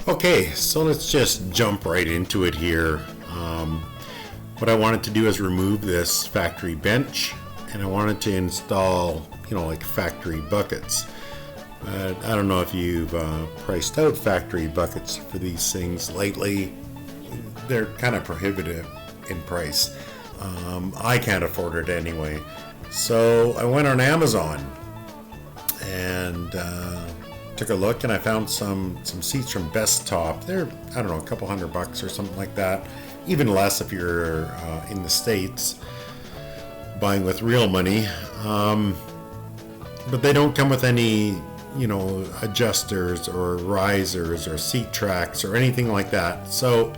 Okay, so let's just jump right into it here. What I wanted to do is remove this factory bench, and I wanted to install, like factory buckets. I don't know if you've priced out factory buckets for these things lately. They're kind of prohibitive in price. I can't afford it anyway. So I went on Amazon and took a look, and I found some seats from Best Top. They're, I don't know, a couple $100 or something like that. Even less if you're in the States buying with real money. But they don't come with any, adjusters or risers or seat tracks or anything like that. So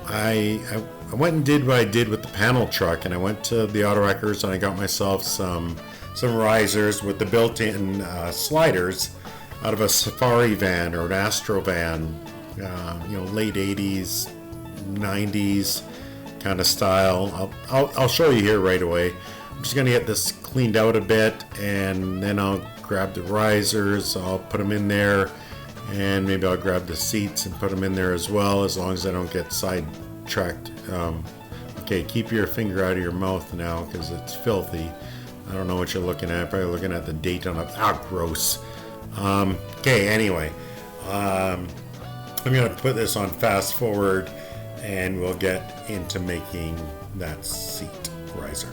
I went and did what I did with the panel truck, and I went to the Auto Wreckers and I got myself some risers with the built-in sliders out of a Safari van or an Astrovan, late 80s, 90s kind of style. I'll show you here right away. I'm just gonna get this cleaned out a bit, and then I'll grab the risers, I'll put them in there, and maybe I'll grab the seats and put them in there as well, as long as I don't get sidetracked. Okay, keep your finger out of your mouth now because it's filthy. I don't know what you're looking at. Probably looking at the date on it. Gross. Okay, anyway, I'm gonna put this on fast forward, and we'll get into making that seat riser.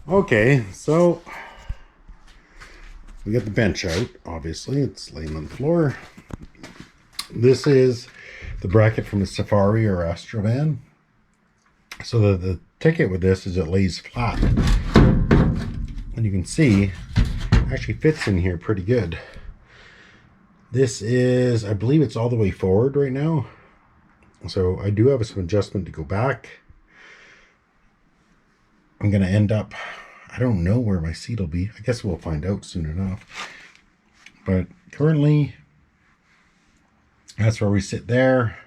Okay, so we got the bench out. Obviously, it's laying on the floor. This is the bracket from the Safari or Astrovan. So the ticket with this is it lays flat, and you can see it actually fits in here pretty good. This is, I believe it's all the way forward right now, so I do have some adjustment to go back. I'm going to end up, I don't know where my seat will be. I guess we'll find out soon enough. But currently, that's where we sit there.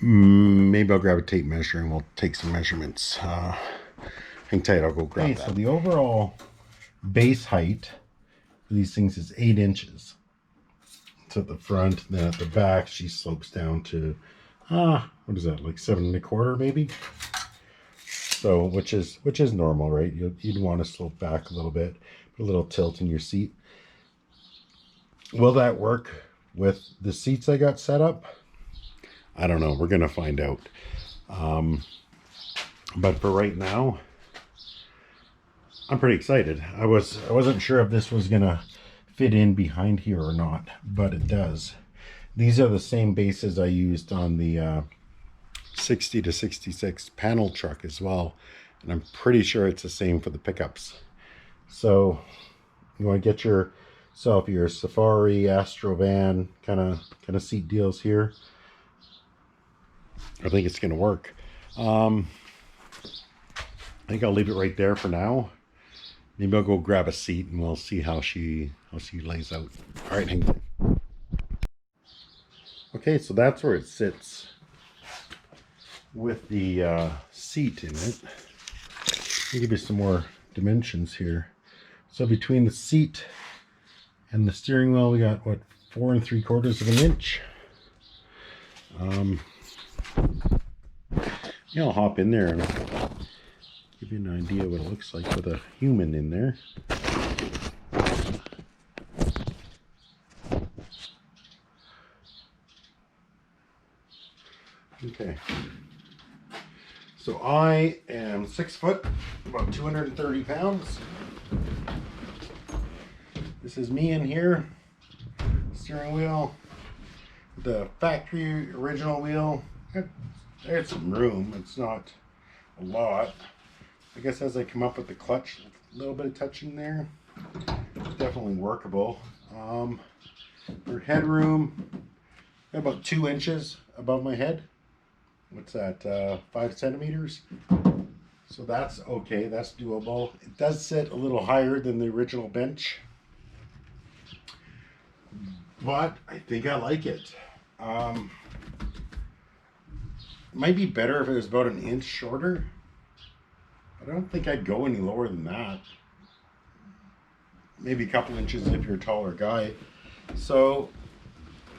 Maybe I'll grab a tape measure and we'll take some measurements. Hang tight, I'll go grab that. So the overall base height for these things is 8 inches. So at the front, then at the back, she slopes down to, what is that, like 7 1/4 maybe? So, which is normal, right? You'd want to slope back a little bit, put a little tilt in your seat. Will that work with the seats I got set up? I don't know. We're gonna find out. But for right now, I'm pretty excited. I wasn't sure if this was gonna fit in behind here or not, but it does. These are the same bases I used on the 60 to 66 panel truck as well, and I'm pretty sure it's the same for the pickups. So you want to get yourself your Safari, Astrovan kind of seat deals here. I think it's going to work. I think I'll leave it right there for now. Maybe I'll go grab a seat and we'll see how she lays out. All right, hang on. Okay, so that's where it sits with the seat in it. I'll give you some more dimensions here. So between the seat and the steering wheel, we got what, 4 3/4 inch. I'll hop in there and give you an idea what it looks like with a human in there. Okay. So I am 6 foot, about 230 pounds. This is me in here. Steering wheel, the factory original wheel. There's some room. It's not a lot. I guess as I come up with the clutch, a little bit of touching there. It's definitely workable. For headroom, about 2 inches above my head. What's that? 5 centimeters. So that's okay. That's doable. It does sit a little higher than the original bench, but I think I like it. Might be better if it was about 1 inch shorter. I don't think I'd go any lower than that. Maybe a couple inches if you're a taller guy. So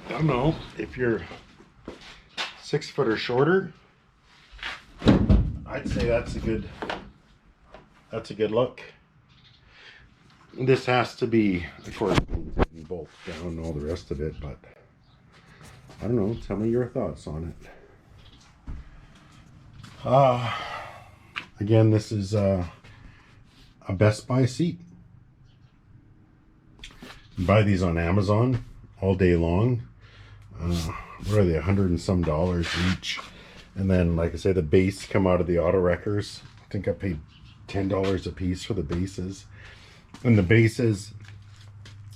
I don't know if you're 6 foot or shorter. I'd say that's a good look. This has to be, of course, bolt down and all the rest of it, but I don't know. Tell me your thoughts on it. Again, this is a Best Buy seat. You buy these on Amazon all day long. What are they? $100 and some each. And then, like I say, the base come out of the auto wreckers. I think I paid $10 a piece for the bases. And the bases,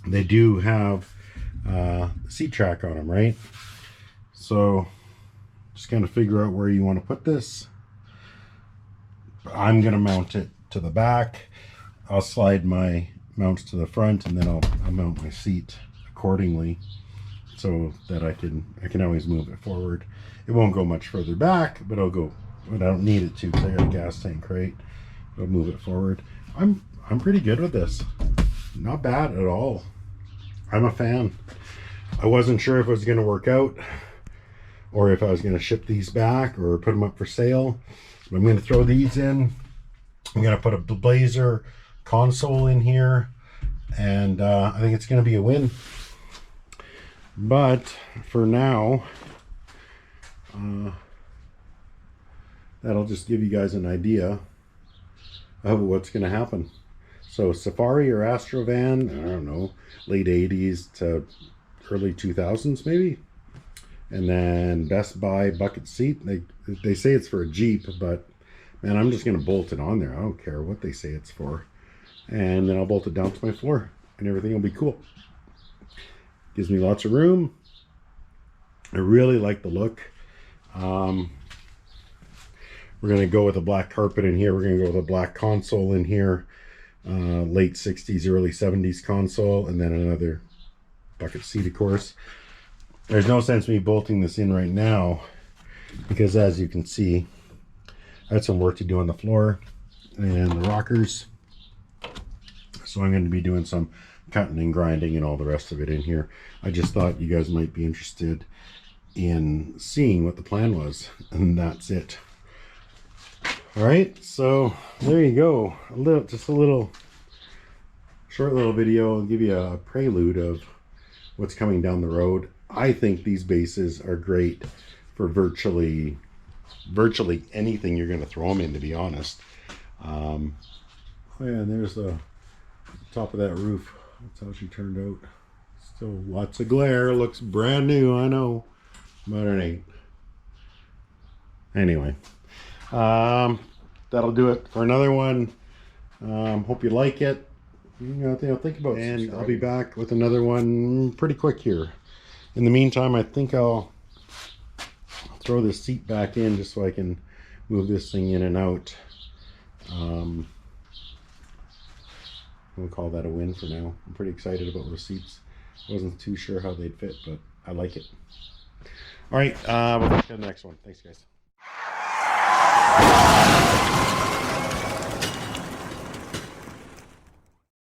they do have seat track on them, right? So just kind of figure out where you want to put this. I'm going to mount it to the back. I'll slide my mounts to the front, and then I'll mount my seat accordingly so that I can always move it forward. It won't go much further back, but I don't need it to because I got a gas tank, right? I'll move it forward. I'm pretty good with this. Not bad at all. I'm a fan. I wasn't sure if it was going to work out or if I was going to ship these back or put them up for sale. But I'm going to throw these in. I'm going to put a Blazer console in here, and I think it's going to be a win. But for now, that'll just give you guys an idea of what's going to happen. So Safari or Astrovan, I don't know, late 80s to early 2000s maybe. And then Best Buy bucket seat. They say it's for a Jeep, but man, I'm just going to bolt it on there. I don't care what they say it's for. And then I'll bolt it down to my floor and everything will be cool. Gives me lots of room. I really like the look. We're going to go with a black carpet in here. We're going to go with a black console in here. Late 60s, early 70s console. And then another bucket seat, of course. There's no sense me bolting this in right now because, as you can see, I had some work to do on the floor and the rockers. So I'm going to be doing some cutting and grinding and all the rest of it in here. I just thought you guys might be interested in seeing what the plan was, and that's it. All right, so there you go. Just a little short little video. I'll give you a prelude of what's coming down the road. I think these bases are great for virtually anything you're going to throw them in, to be honest. Oh yeah, and there's the top of that roof. That's how she turned out. Still lots of glare. Looks brand new, I know, but it ain't. Anyway, that'll do it for another one. Hope you like it. Think about it, and I'll be back with another one pretty quick here. In the meantime, I think I'll throw this seat back in just so I can move this thing in and out. We'll call that a win for now. I'm pretty excited about those seats. Wasn't too sure how they'd fit, but I like it. All right, we'll get to the next one. Thanks, guys.